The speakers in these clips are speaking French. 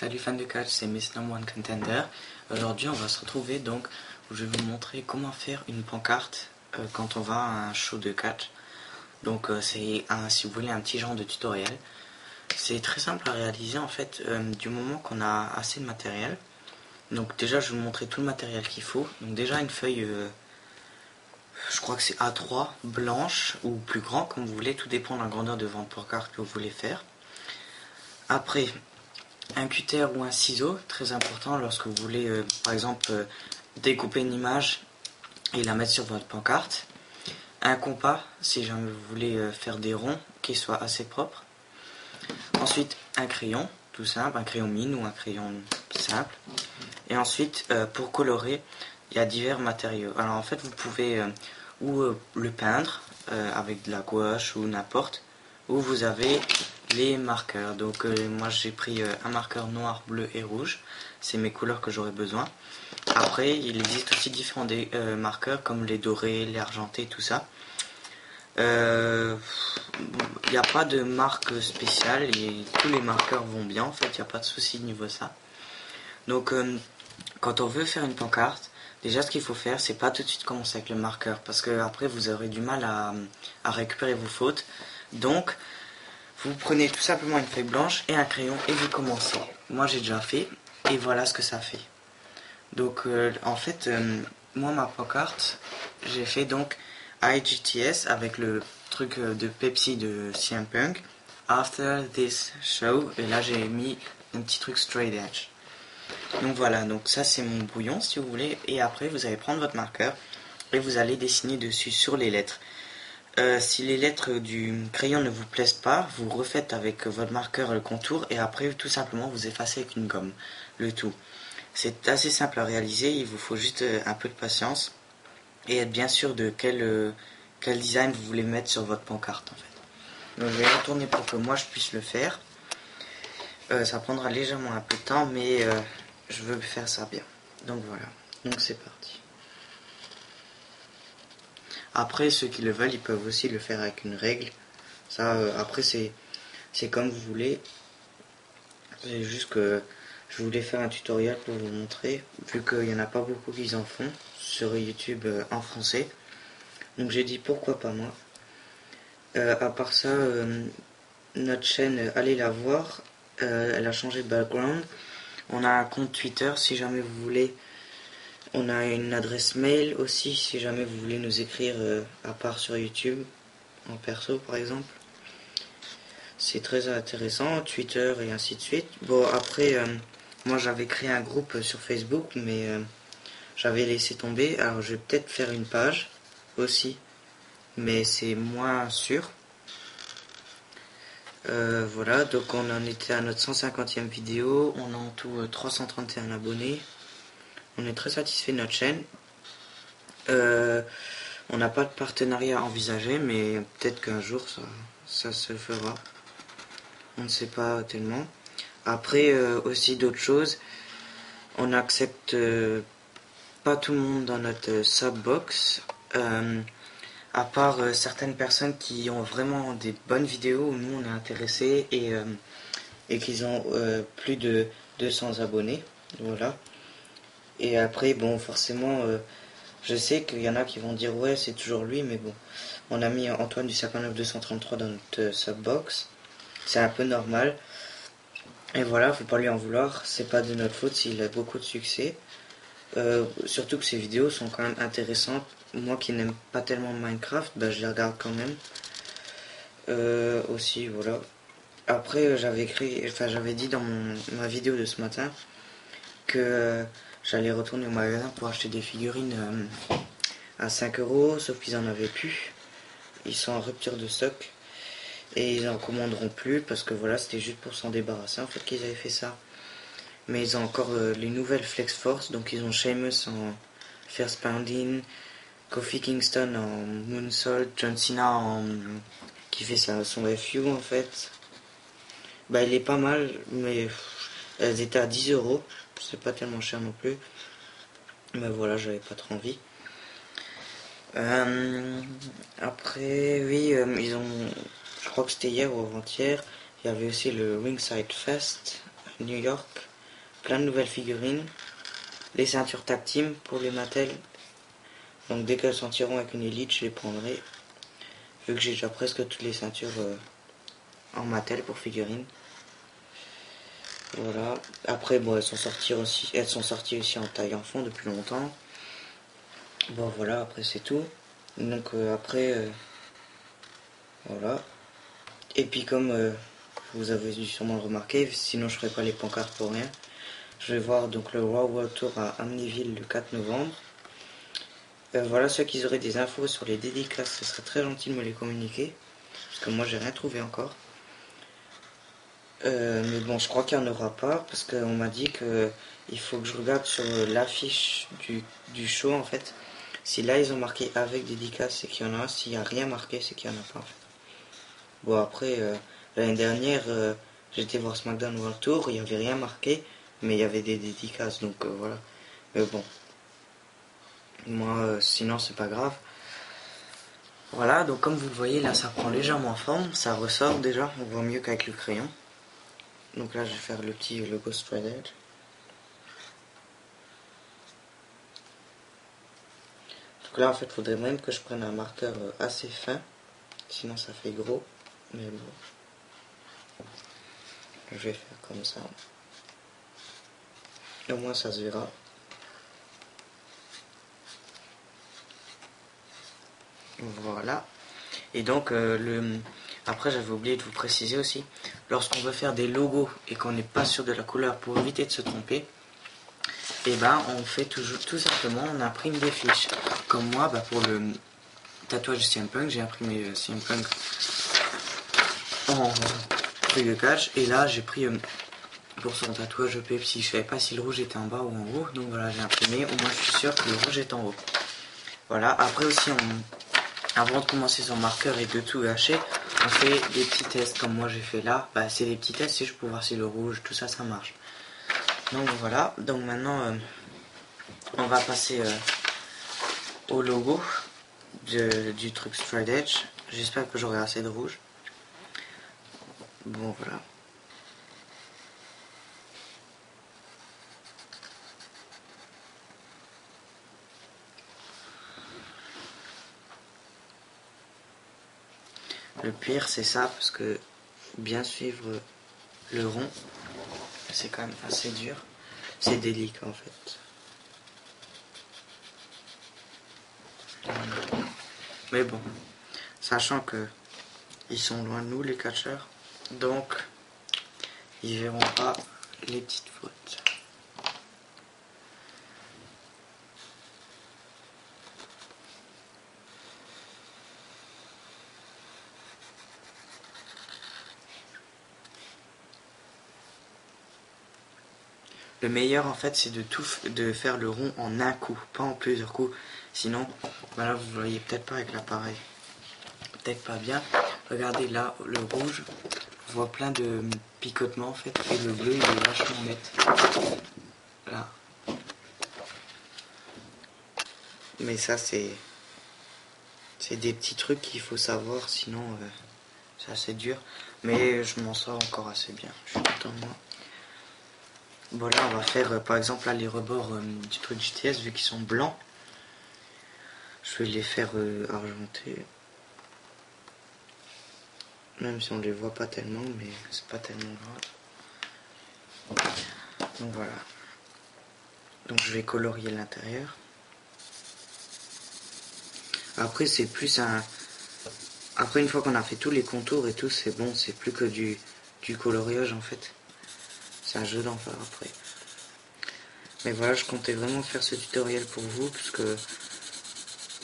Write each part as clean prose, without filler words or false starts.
Salut fans de catch, c'est Miss Number One Contender. Aujourd'hui on va se retrouver donc où je vais vous montrer comment faire une pancarte quand on va à un show de catch. Donc c'est si vous voulez un petit genre de tutoriel. C'est très simple à réaliser en fait du moment qu'on a assez de matériel. Donc déjà je vais vous montrer tout le matériel qu'il faut. Donc déjà une feuille, je crois que c'est A3 blanche ou plus grand comme vous voulez, tout dépend de la grandeur de votre pancarte que vous voulez faire. Après un cutter ou un ciseau, très important lorsque vous voulez par exemple découper une image et la mettre sur votre pancarte. Un compas si jamais vous voulez faire des ronds qui soient assez propres. Ensuite un crayon, tout simple, un crayon mine ou un crayon simple. Et ensuite pour colorer, il y a divers matériaux. Alors en fait vous pouvez le peindre avec de la gouache ou n'importe, ou vous avez les marqueurs. Donc moi j'ai pris un marqueur noir, bleu et rouge, c'est mes couleurs que j'aurais besoin. Après il existe aussi différents marqueurs comme les dorés, les argentés, tout ça. Il n'y a pas de marque spéciale et tous les marqueurs vont bien, en fait il n'y a pas de souci niveau ça. Donc quand on veut faire une pancarte, déjà ce qu'il faut faire c'est pas tout de suite commencer avec le marqueur parce que après vous aurez du mal à récupérer vos fautes. Donc vous prenez tout simplement une feuille blanche et un crayon et vous commencez. Moi j'ai déjà fait et voilà ce que ça fait. Donc en fait moi ma pancarte j'ai fait donc IGTS avec le truc de Pepsi de CM Punk, After This Show, et là j'ai mis un petit truc straight edge. Donc voilà, donc ça c'est mon brouillon si vous voulez, et après vous allez prendre votre marqueur et vous allez dessiner dessus sur les lettres. Si les lettres du crayon ne vous plaisent pas, vous refaites avec votre marqueur le contour et après tout simplement vous effacez avec une gomme le tout. C'est assez simple à réaliser, il vous faut juste un peu de patience et être bien sûr de quel design vous voulez mettre sur votre pancarte en fait. Donc je vais retourner pour que moi je puisse le faire. Ça prendra légèrement un peu de temps mais je veux faire ça bien. Donc voilà, donc c'est parti. Après, ceux qui le veulent, ils peuvent aussi le faire avec une règle. Ça, après, c'est comme vous voulez. C'est juste que je voulais faire un tutoriel pour vous montrer, vu qu'il n'y en a pas beaucoup qui en font sur YouTube en français. Donc j'ai dit pourquoi pas moi. À part ça, notre chaîne, allez la voir. Elle a changé de background. On a un compte Twitter si jamais vous voulez. On a une adresse mail aussi si jamais vous voulez nous écrire à part sur YouTube, en perso par exemple. C'est très intéressant, Twitter et ainsi de suite. Bon après, moi j'avais créé un groupe sur Facebook mais j'avais laissé tomber. Alors je vais peut-être faire une page aussi, mais c'est moins sûr. Voilà, donc on en était à notre 150e vidéo, on a en tout 331 abonnés. On est très satisfait de notre chaîne. On n'a pas de partenariat envisagé, mais peut-être qu'un jour ça se fera. On ne sait pas tellement. Après, aussi d'autres choses. On n'accepte pas tout le monde dans notre subbox. À part certaines personnes qui ont vraiment des bonnes vidéos où nous on est intéressés et qu'ils ont plus de 200 abonnés. Voilà. Et après, bon, forcément, je sais qu'il y en a qui vont dire ouais, c'est toujours lui, mais bon, on a mis Antoine du 59233 dans notre subbox. C'est un peu normal. Et voilà, faut pas lui en vouloir. C'est pas de notre faute s'il a beaucoup de succès. Surtout que ses vidéos sont quand même intéressantes. Moi qui n'aime pas tellement Minecraft, bah, je les regarde quand même. Aussi, voilà. Après, j'avais dit dans ma vidéo de ce matin que j'allais retourner au magasin pour acheter des figurines à 5 €, sauf qu'ils en avaient plus. Ils sont en rupture de stock et ils en commanderont plus parce que voilà, c'était juste pour s'en débarrasser en fait qu'ils avaient fait ça. Mais ils ont encore les nouvelles Flex Force, donc ils ont Sheamus en First Pounding, Kofi Kingston en Moonsault, John Cena qui fait son FU en fait. Bah il est pas mal, mais elles étaient à 10 €. C'est pas tellement cher non plus. Mais voilà, j'avais pas trop envie. Après, oui, ils ont. Je crois que c'était hier ou avant-hier. Il y avait aussi le Ringside Fest à New York. plein de nouvelles figurines, les ceintures tag team pour les Mattel. Donc dès qu'elles sortiront avec une Elite, je les prendrai. Vu que j'ai déjà presque toutes les ceintures en Mattel pour figurines. Voilà. Après, bon, elles sont sorties aussi en taille enfant depuis longtemps. Bon, voilà, après c'est tout. Donc après, voilà. Et puis comme vous avez dû sûrement le remarquer, sinon je ferai pas les pancartes pour rien. Je vais voir donc le Raw World Tour à Amityville le 4 novembre. Voilà, ceux qui auraient des infos sur les dédicaces, ce serait très gentil de me les communiquer. Parce que moi j'ai rien trouvé encore. Mais bon, je crois qu'il n'y en aura pas. Parce qu'on m'a dit que il faut que je regarde sur l'affiche du show en fait. Si là ils ont marqué avec dédicace, c'est qu'il y en a. S'il n'y a rien marqué, c'est qu'il n'y en a pas en fait. Bon après, l'année dernière, j'étais voir SmackDown World Tour, il n'y avait rien marqué. Mais il y avait des dédicaces, donc voilà. Mais bon. Moi, sinon c'est pas grave. Voilà, donc comme vous le voyez, là ça prend légèrement forme, ça ressort déjà, on voit mieux qu'avec le crayon. Donc là je vais faire le petit logo Straight Edge. Donc là en fait il faudrait même que je prenne un marqueur assez fin, sinon ça fait gros. Mais bon, je vais faire comme ça. Et au moins ça se verra. Voilà. Et donc après j'avais oublié de vous préciser aussi, lorsqu'on veut faire des logos et qu'on n'est pas sûr de la couleur pour éviter de se tromper, et ben on fait tout simplement, on imprime des fiches. Comme moi, pour le tatouage de CM Punk, j'ai imprimé CM Punk en feuille de catch, et là j'ai pris pour son tatouage Pepsi, je savais pas si le rouge était en bas ou en haut, donc voilà, j'ai imprimé, au moins je suis sûr que le rouge est en haut. Voilà, après aussi avant de commencer son marqueur et de tout hacher, on fait des petits tests comme moi j'ai fait là. C'est des petits tests, c'est juste pour voir si le rouge, tout ça, ça marche. Donc voilà, donc maintenant on va passer au logo du truc Straight Edge. J'espère que j'aurai assez de rouge. Bon voilà. Le pire c'est ça, parce que bien suivre le rond, c'est quand même assez dur. C'est délicat en fait. Mais bon, sachant que ils sont loin de nous les catcheurs, donc ils verront pas les petites fautes. Le meilleur en fait c'est de faire le rond en un coup, pas en plusieurs coups. Sinon, voilà, vous voyez peut-être pas avec l'appareil. Peut-être pas bien. Regardez là, le rouge, on voit plein de picotements en fait. Et le bleu il est vachement net. Là. Mais ça c'est des petits trucs qu'il faut savoir, sinon c'est assez dur. Mais je m'en sors encore assez bien. Je suis content de moi. Bon là on va faire par exemple là les rebords du truc JTS vu qu'ils sont blancs. Je vais les faire argentés. Même si on les voit pas tellement, mais c'est pas tellement grave. Donc voilà. Donc je vais colorier l'intérieur. Après c'est plus un... Après une fois qu'on a fait tous les contours et tout, c'est bon, c'est plus que du coloriage en fait. C'est un jeu d'enfer après. Mais voilà, je comptais vraiment faire ce tutoriel pour vous, parce que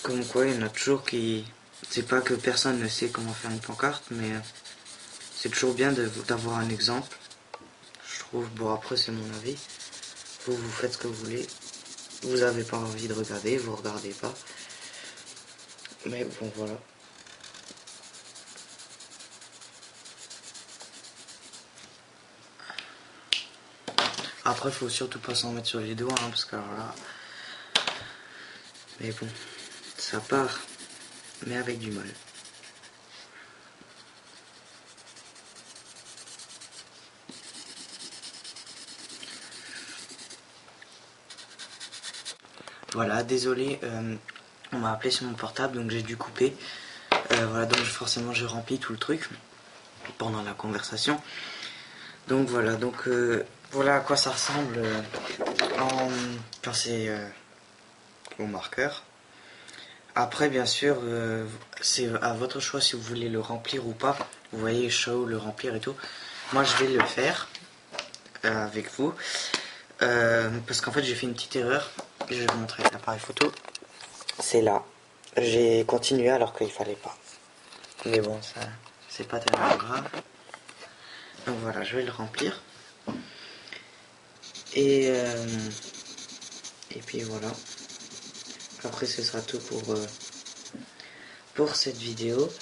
comme quoi il y en a toujours qui... C'est pas que personne ne sait comment faire une pancarte, mais c'est toujours bien d'avoir un exemple. Je trouve, bon après c'est mon avis. Vous faites ce que vous voulez. Vous avez pas envie de regarder, vous regardez pas. Mais bon voilà. Après faut surtout pas s'en mettre sur les doigts, parce que alors là... Mais bon, ça part, mais avec du mal. Voilà, désolé, on m'a appelé sur mon portable, donc j'ai dû couper. Voilà, donc forcément j'ai rempli tout le truc pendant la conversation. Donc voilà, voilà à quoi ça ressemble quand c'est au marqueur. Après, bien sûr, c'est à votre choix si vous voulez le remplir ou pas. Vous voyez, show, le remplir et tout. Moi, je vais le faire avec vous. Parce qu'en fait, j'ai fait une petite erreur. Je vais vous montrer l'appareil photo. C'est là. J'ai continué alors qu'il fallait pas. Mais bon, ça, c'est pas tellement grave. Donc voilà, je vais le remplir. Et puis voilà. Après, ce sera tout pour cette vidéo.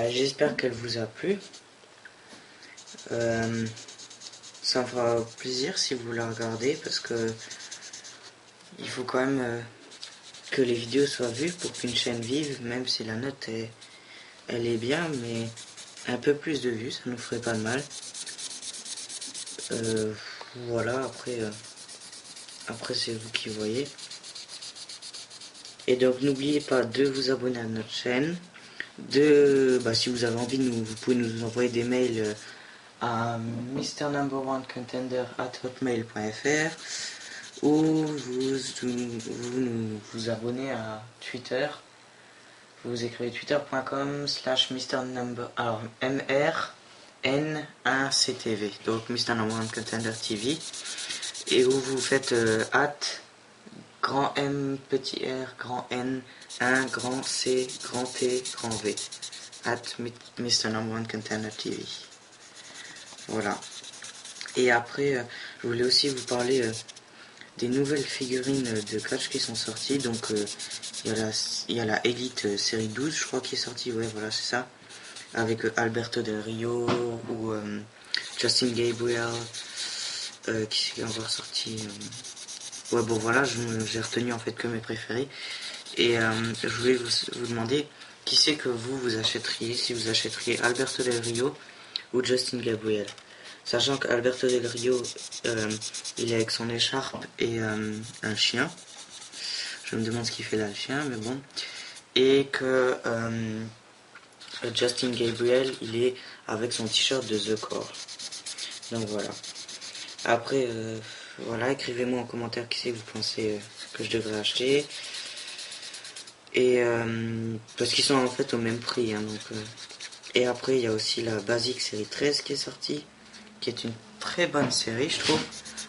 J'espère qu'elle vous a plu. Ça me fera plaisir si vous la regardez parce que il faut quand même que les vidéos soient vues pour qu'une chaîne vive, même si la note elle est bien, mais un peu plus de vues, ça nous ferait pas de mal. Voilà, après c'est vous qui voyez. Et donc n'oubliez pas de vous abonner à notre chaîne. Si vous avez envie, vous pouvez nous envoyer des mails à mrnumber1contender@hotmail.fr ou vous abonnez à Twitter. Vous écrivez twitter.com/mrnumber, alors MRN1CTV, donc Mr. Number One Contender TV, et où vous faites grand M, petit R, grand N, 1, grand C, grand T, grand V, Mr. Number One Contender TV. Voilà. Et après, je voulais aussi vous parler des nouvelles figurines de catch qui sont sorties. Donc, il y a la Elite série 12, je crois, qui est sortie. Ouais, voilà, c'est ça. Avec Alberto Del Rio ou Justin Gabriel. Qui est encore sorti. Ouais, bon, voilà, j'ai retenu en fait que mes préférés. Et je voulais vous demander qui c'est que vous achèteriez, si vous achèteriez Alberto Del Rio ou Justin Gabriel. Sachant qu'Alberto Del Rio, il est avec son écharpe et un chien. Je me demande ce qu'il fait là, le chien, mais bon. Et que Justin Gabriel, il est avec son t-shirt de The Core. Donc voilà. Après, voilà, écrivez-moi en commentaire qui c'est que vous pensez que je devrais acheter. Et parce qu'ils sont en fait au même prix. Hein, et après, il y a aussi la Basic série 13 qui est sortie, qui est une très bonne série, je trouve,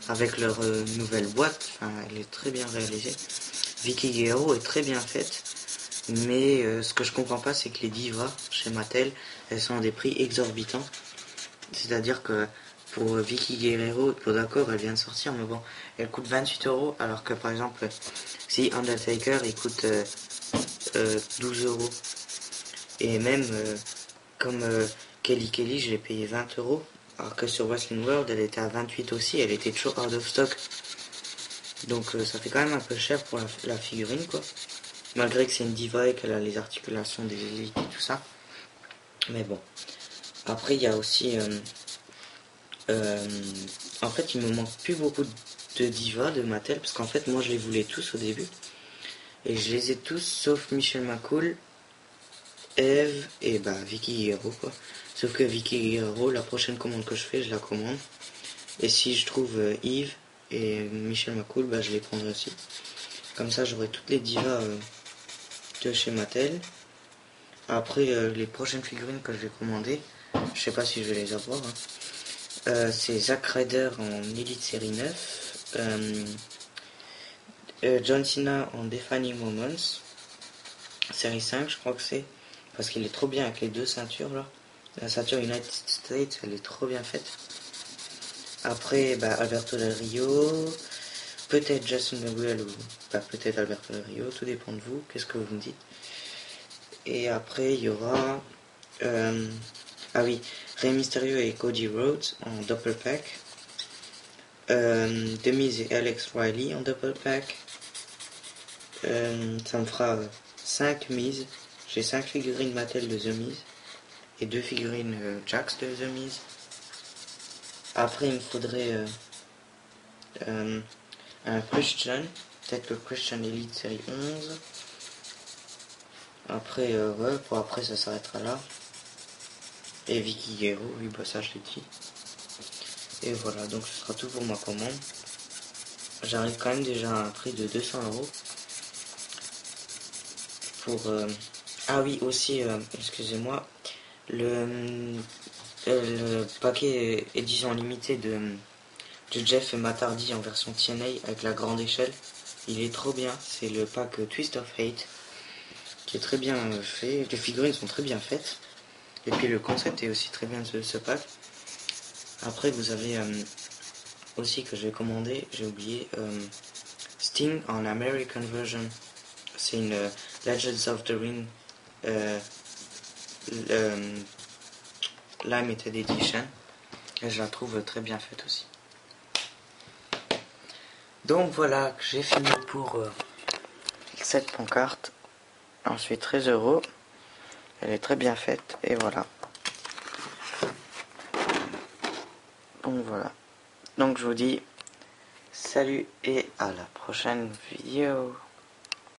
avec leur nouvelle boîte. Enfin, elle est très bien réalisée. Vicky Guerrero est très bien faite. Mais ce que je comprends pas, c'est que les divas chez Mattel, elles sont à des prix exorbitants. C'est-à-dire que pour Vicky Guerrero, d'accord, elle vient de sortir, mais bon, elle coûte 28€, alors que par exemple, si Undertaker, il coûte 12€. Et même comme Kelly, je l'ai payé 20€, alors que sur Wrestling World, elle était à 28 aussi, elle était toujours out of stock. Donc ça fait quand même un peu cher pour la figurine, quoi. Malgré que c'est une diva et qu'elle a les articulations des élites et tout ça. Mais bon. Après, il y a aussi... en fait, il me manque plus beaucoup de divas de Mattel, parce qu'en fait, moi, je les voulais tous au début. Et je les ai tous, sauf Michelle McCool, Eve et Vicky Guerrero, quoi. Sauf que Vicky Guerrero, la prochaine commande que je fais, je la commande. Et si je trouve Yves et Michelle McCool, je les prendrai aussi. Comme ça, j'aurai toutes les divas de chez Mattel. Après, les prochaines figurines que je vais commander, je sais pas si je vais les avoir. Hein. C'est Zack Ryder en Elite série 9. John Cena en Defining Moments. Série 5, je crois que c'est. Parce qu'il est trop bien avec les deux ceintures là. La ceinture United States, elle est trop bien faite. Après, Alberto Del Rio. Peut-être Justin Gabriel ou peut-être Alberto Del Rio. Tout dépend de vous. Qu'est-ce que vous me dites? Et après, il y aura... Rey Mysterio et Cody Rhodes en double pack. The Miz et Alex Riley en double pack. Ça me fera 5 Miz. J'ai 5 figurines Mattel de The Miz et 2 figurines Jax de The Miz. Après, il me faudrait un Christian, peut-être le Christian Elite série 11. Après, ouais, pour après ça s'arrêtera là. Et Vicky Hero, oui, bah ça je l'ai dit. Et voilà, donc ce sera tout pour ma commande. J'arrive quand même déjà à un prix de 200 € pour... Ah oui, aussi, excusez-moi, le paquet édition limitée de Jeff et Matardi en version TNA avec la grande échelle, il est trop bien. C'est le pack Twist of Hate qui est très bien fait. Les figurines sont très bien faites. Et puis le concept est aussi très bien de ce pack. Après vous avez aussi que j'ai commandé, j'ai oublié, Sting en American version. C'est une Legends of the Ring Limited Edition. Et je la trouve très bien faite aussi. Donc voilà, j'ai fini pour cette pancarte. J'en suis très heureux. Elle est très bien faite et voilà. Donc voilà. Donc je vous dis salut et à la prochaine vidéo.